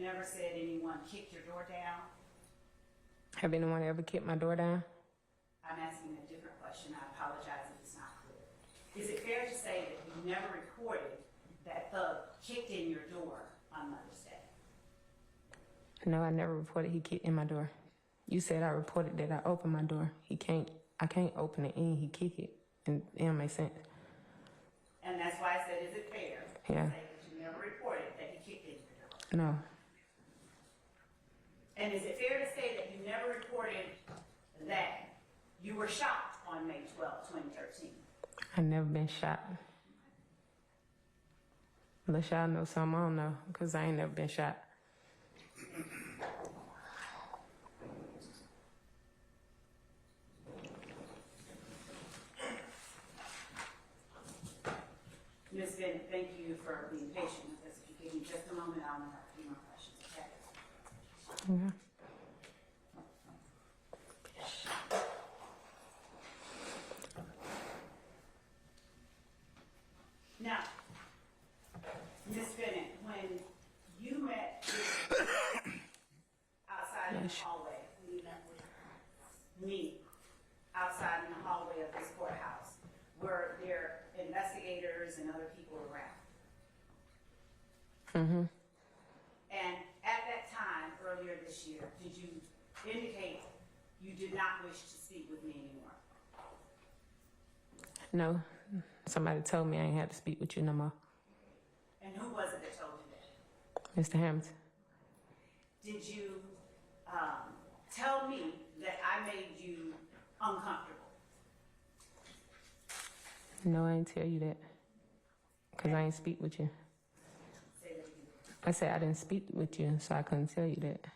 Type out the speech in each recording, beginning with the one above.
never said anyone kicked your door down? Have anyone ever kicked my door down? I'm asking a different question. I apologize if it's not clear. Is it fair to say that you never reported that thug kicked in your door on Mother's Day? No, I never reported he kicked in my door. You said I reported that I opened my door. I can't open it in, he kicked it. And it don't make sense. And that's why I said, is it fair to Yeah. say that you never reported that he kicked in your door? No. And is it fair to say that you never reported that you were shot on May 12, 2013? I never been shot. Unless y'all know something I don't know, because I ain't never been shot. Ms. Bennett, thank you for being patient with us. If you give me just a moment, I'll have a few more questions, okay? Yeah. Now, Ms. Bennett, when you met with outside in the hallway, when you met with me outside in the hallway of this courthouse, were there investigators and other people around? Mm-hmm. And at that time, earlier this year, did you indicate you did not wish to speak with me anymore? No. Somebody told me I ain't had to speak with you no more. And who was it that told you that? Mr. Hamilton. Did you tell me that I made you uncomfortable? No, I ain't tell you that. Because I ain't speak with you. Say that again. I said I didn't speak with you, so I couldn't tell you that.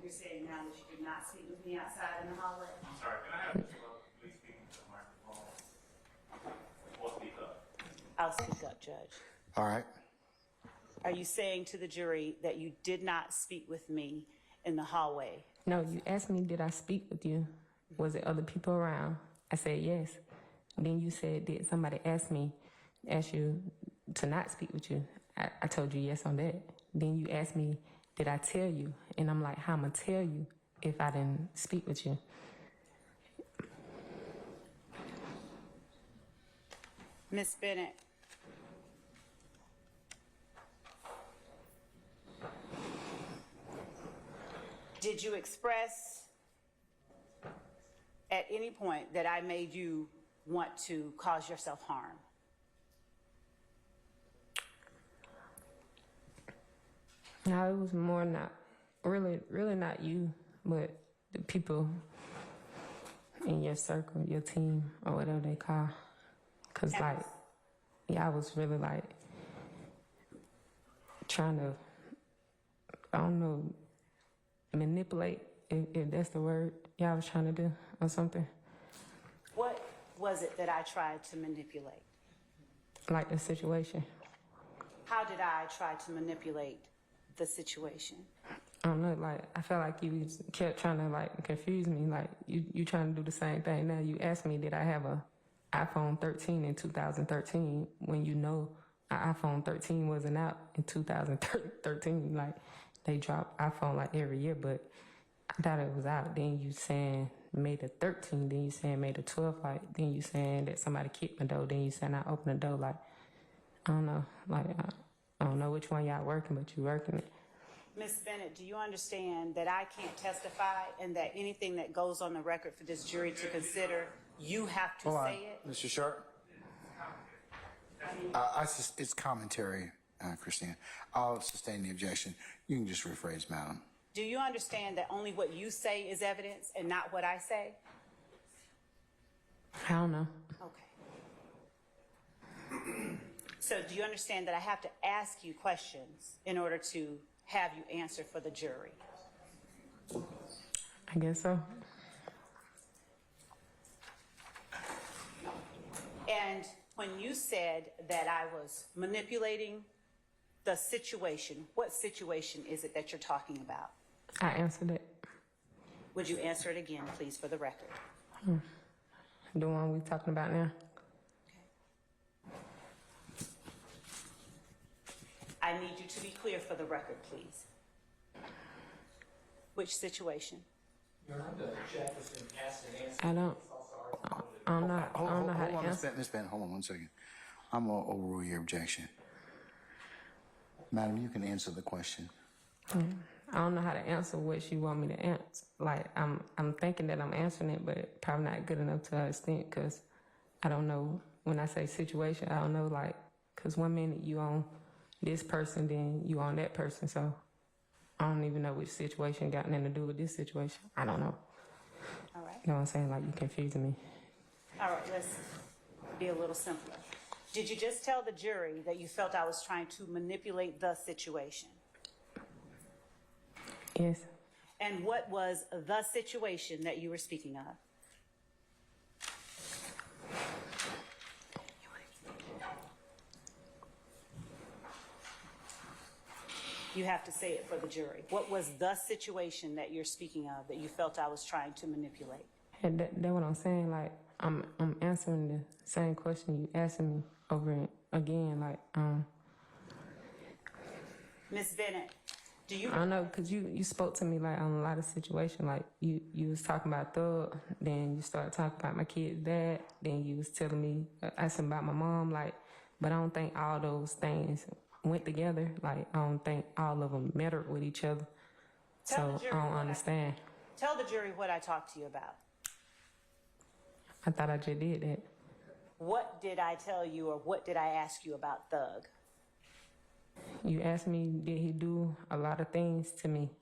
You're saying now that you did not speak with me outside in the hallway? I'm sorry, can I have Mr. Love please speak into the microphone? Or speak up. I'll speak up, Judge. All right. Are you saying to the jury that you did not speak with me in the hallway? No, you asked me, did I speak with you? Was it other people around? I said yes. Then you said, did somebody ask you to not speak with you? I told you yes on that. Then you asked me, did I tell you? And I'm like, how am I tell you if I didn't speak with you? Ms. Bennett, did you express at any point that I made you want to cause yourself harm? No, it was more not, really not you, but the people in your circle, your team, or whatever they call. Because, like, yeah, I was really, like, trying to, I don't know, manipulate, if that's the word y'all was trying to do, or something. What was it that I tried to manipulate? Like the situation. How did I try to manipulate the situation? I don't know, like, I felt like you kept trying to, like, confuse me. Like, you trying to do the same thing. Now, you asked me, did I have a iPhone 13 in 2013 when you know an iPhone 13 wasn't out in 2013. Like, they drop iPhone, like, every year, but I thought it was out. Then you saying May the 13th, then you saying May the 12th, like, then you saying that somebody kicked my door, then you saying I opened the door, like, I don't know, like, I don't know which one y'all working, but you working it. Ms. Bennett, do you understand that I can't testify and that anything that goes on the record for this jury to consider, you have to say it? Mr. Sharp? It's commentary, Christina. I'll sustain the objection. You can just rephrase, madam. Do you understand that only what you say is evidence and not what I say? I don't know. Okay. So do you understand that I have to ask you questions in order to have you answer for the jury? I guess so. And when you said that I was manipulating the situation, what situation is it that you're talking about? I answered it. Would you answer it again, please, for the record? The one we talking about now. I need you to be clear for the record, please. Which situation? You're not the Jefferson asked and answered. I don't. I'm not. I don't know how to Hold on, answer. Ms. Bennett, hold on 1 second. I'm gonna overrule your objection. Madam, you can answer the question. I don't know how to answer what she want me to answer. Like I'm thinking that I'm answering it, but probably not good enough to her extent because I don't know. When I say situation, I don't know, like, because 1 minute you on this person, then you on that person, so I don't even know which situation got nothing to do with this situation. I don't know. All right. You know what I'm saying? Like, you confusing me. All right, let's be a little simpler. Did you just tell the jury that you felt I was trying to manipulate the situation? Yes. And what was the situation that you were speaking of? You have to say it for the jury. What was the situation that you're speaking of that you felt I was trying to manipulate? And that's what I'm saying. Like, I'm answering the same question you asking me over and again. Like, Ms. Bennett, do you? I don't know, because you spoke to me, like, on a lot of situations. Like, you was talking about Thug, then you started talking about my kid's dad, then you was telling me, asking about my mom, like, but I don't think all those things went together. Like, I don't think all of them mattered with each other. Tell the So jury I don't what understand. Tell the jury what I talked to you about. I thought I just did that. What did I tell you, or what did I ask you about Thug? You asked me, did he do a lot of things to me?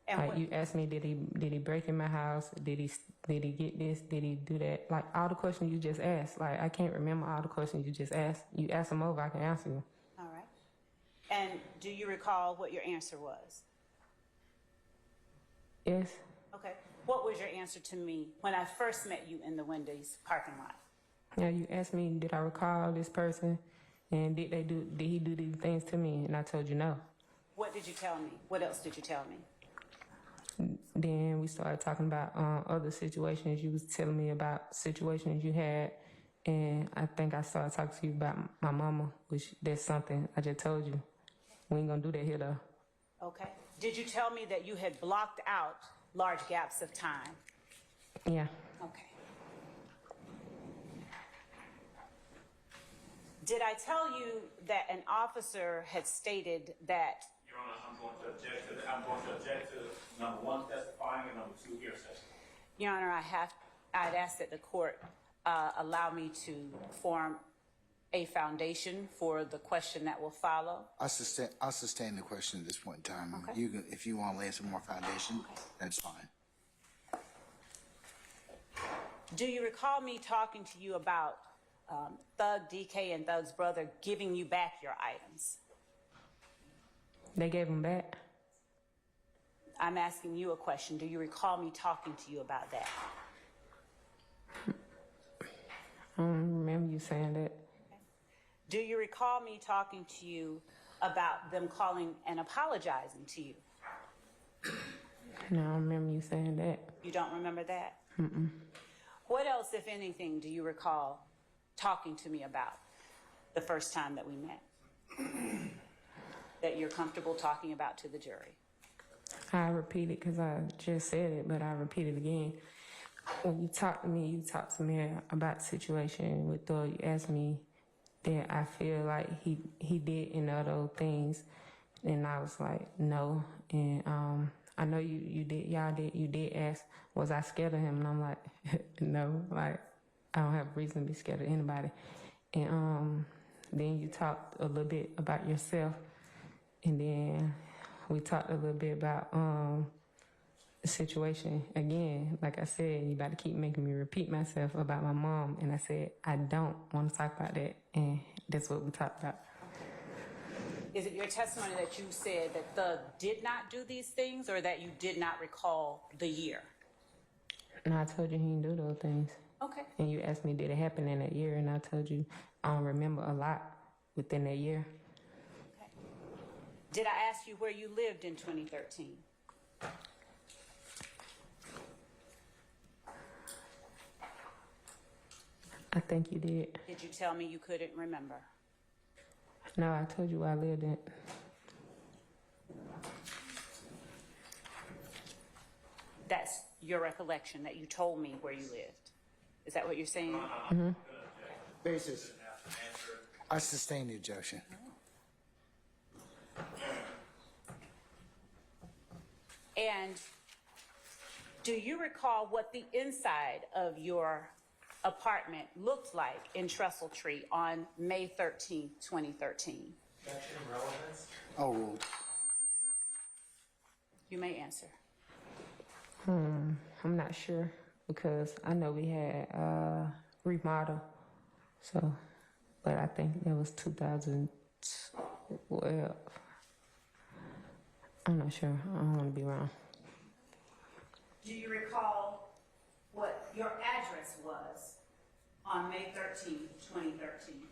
And Like, what, you asked me, did he break in my house? Did he get this? Did he do that? Like, all the questions you just asked. Like, I can't remember all the questions you just asked. You ask them over, I can answer you. all right. And do you recall what your answer was? Yes. Okay. What was your answer to me when I first met you in the Wendy's parking lot? Yeah, you asked me, did I recall this person? And did he do these things to me? And I told you no. What did you tell me? What else did you tell me? Then we started talking about other situations. You was telling me about situations you had. And I think I started talking to you about my mama, which that's something I just told you. We ain't gonna do that here though. Okay. Did you tell me that you had blocked out large gaps of time? Yeah. Okay. Did I tell you that an officer had stated that? Your Honor, I'm going to object to number one, testifying, and number two, hearsay. Your Honor, I'd ask that the court allow me to form a foundation for the question that will follow. I'll sustain the question at this point in time. Okay. You can, if you want to lay some more foundation, that's fine. Do you recall me talking to you about Thug, DK, and Thug's brother giving you back your items? They gave him back. I'm asking you a question. Do you recall me talking to you about that? I don't remember you saying that. Do you recall me talking to you about them calling and apologizing to you? No, I don't remember you saying that. You don't remember that? Mm-mm. What else, if anything, do you recall talking to me about the first time that we met? That you're comfortable talking about to the jury? I repeat it because I just said it, but I repeat it again. When you talk to me about the situation with Thug. You asked me that I feel like he did any of those things, and I was like, no. And I know you did ask, was I scared of him? And I'm like, no, like, I don't have reason to be scared of anybody. And then you talked a little bit about yourself, and then we talked a little bit about the situation again. Like I said, you about to keep making me repeat myself about my mom, and I said I don't want to talk about that, and that's what we talked about. Is it your testimony that you said that Thug did not do these things, or that you did not recall the year? No, I told you he didn't do those things. Okay. And you asked me, did it happen in that year? And I told you I don't remember a lot within that year. Okay. Did I ask you where you lived in 2013? I think you did. Did you tell me you couldn't remember? No, I told you where I lived at. that's your recollection, that you told me where you lived. Is that what you're saying? Basis. I sustain the objection. And do you recall what the inside of your apartment looked like in Trestle Tree on May 13th, 2013? Objection, relevance. Overruled. You may answer. I'm not sure because I know we had remodel, so, but I think that was 2012. I'm not sure. I don't want to be wrong. Do you recall what your address was on May 13th, 2013?